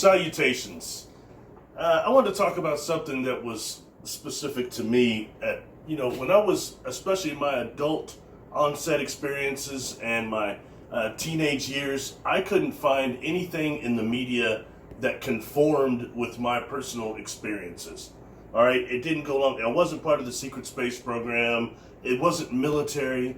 Salutations. I wanted to talk about something that was specific to me at, when I was, especially in my adult onset experiences and my teenage years, I couldn't find anything in the media that conformed with my personal experiences. All right, it didn't go along. I wasn't part of the secret space program. It wasn't military,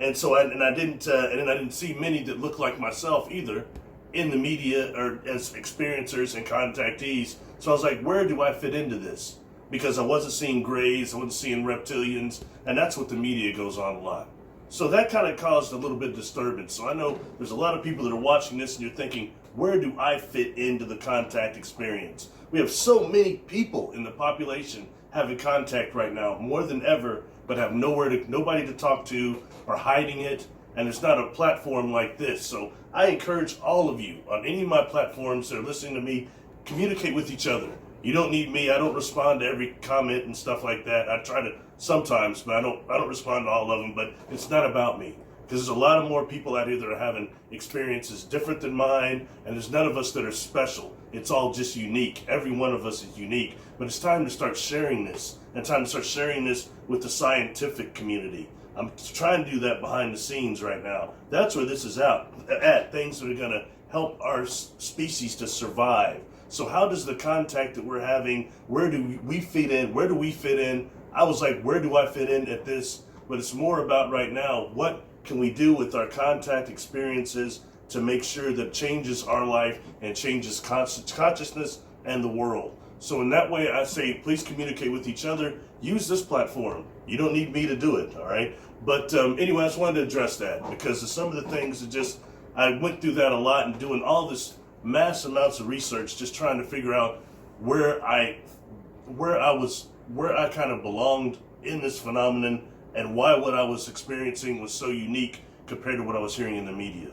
and so I didn't see many that looked like myself either in the media or as experiencers and contactees. So I was like, where do I fit into this? Because I wasn't seeing grays, I wasn't seeing reptilians, and that's what the media goes on a lot. So that kind of caused a little bit of disturbance. So I know there's a lot of people that are watching this and you're thinking, where do I fit into the contact experience? We have so many people in the population having contact right now, more than ever, but have nobody to talk to or hiding it. And there's not a platform like this. So I encourage all of you on any of my platforms that are listening to me, communicate with each other. You don't need me. I don't respond to every comment and stuff like that. I try to sometimes, but I don't respond to all of them. But it's not about me, because there's a lot of more people out here that are having experiences different than mine, and there's none of us that are special. It's all just unique. Every one of us is unique. But it's time to start sharing this, and time to start sharing this with the scientific community. I'm trying to do that behind the scenes right now. That's where this is at things that are going to help our species to survive. So how does the contact that we're having, where do we fit in? Where do we fit in? I was like, where do I fit in at this? But it's more about right now, what can we do with our contact experiences to make sure that changes our life and changes consciousness and the world. So in that way, I say, please communicate with each other. Use this platform. You don't need me to do it, all right? But anyway, I just wanted to address that because of some of the things that I went through that a lot and doing all this mass amounts of research, just trying to figure out where I kind of belonged in this phenomenon and why what I was experiencing was so unique compared to what I was hearing in the media.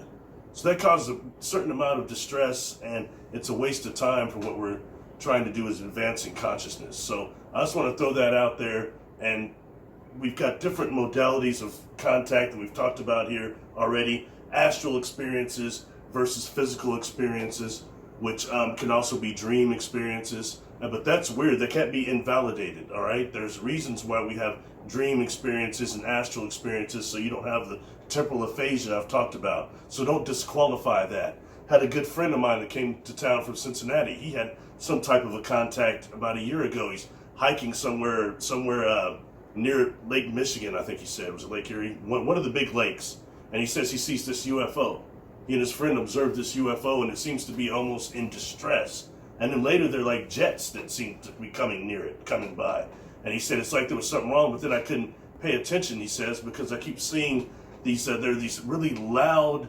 So that caused a certain amount of distress, and it's a waste of time for what we're trying to do is advancing consciousness. So I just want to throw that out there, and we've got different modalities of contact that we've talked about here already. Astral experiences versus physical experiences, which can also be dream experiences. But that's weird. They can't be invalidated, all right? There's reasons why we have dream experiences and astral experiences, so you don't have the temporal aphasia I've talked about. So don't disqualify that. Had a good friend of mine that came to town from Cincinnati. He had some type of a contact about a year ago. He's hiking somewhere near Lake Michigan, I think he said. Was it Lake Erie? One of the big lakes. And he says he sees this UFO. He and his friend observed this UFO, and it seems to be almost in distress. And then later they're like jets that seem to be coming by. And he said it's like there was something wrong, but then I couldn't pay attention, he says, because I keep seeing these, there are these really loud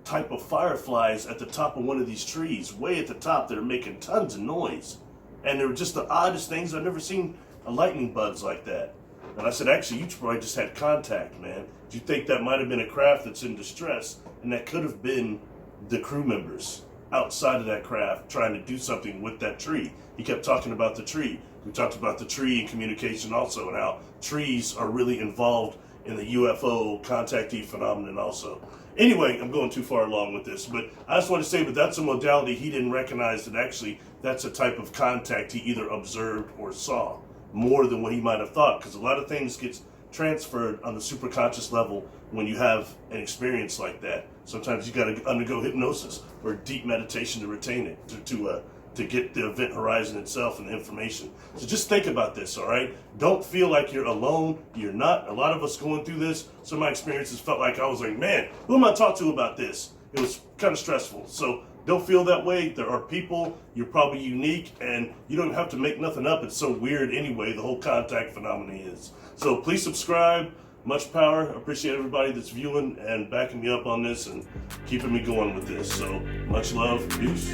type of fireflies at the top of one of these trees, way at the top, that are making tons of noise. And they were just the oddest things. I've never seen lightning bugs like that. And I said, actually, you probably just had contact, man. Do you think that might have been a craft that's in distress? And that could have been the crew members outside of that craft trying to do something with that tree. He kept talking about the tree. We talked about the tree and communication also, and how trees are really involved in the UFO contactee phenomenon also. Anyway, I'm going too far along with this, but I just want to say that that's a modality he didn't recognize, that actually that's a type of contact he either observed or saw more than what he might have thought, because a lot of things get transferred on the superconscious level when you have an experience like that. Sometimes you got to undergo hypnosis or deep meditation to retain it, to get the event horizon itself and the information. So just think about this, all right? Don't feel like you're alone. You're not. A lot of us going through this, some of my experiences felt like I was like, man, who am I talking to about this? It was kind of stressful. So don't feel that way. There are people, you're probably unique, and you don't have to make nothing up. It's so weird anyway, the whole contact phenomenon is. So please subscribe. Much power. I appreciate everybody that's viewing and backing me up on this and keeping me going with this. So much love. Peace.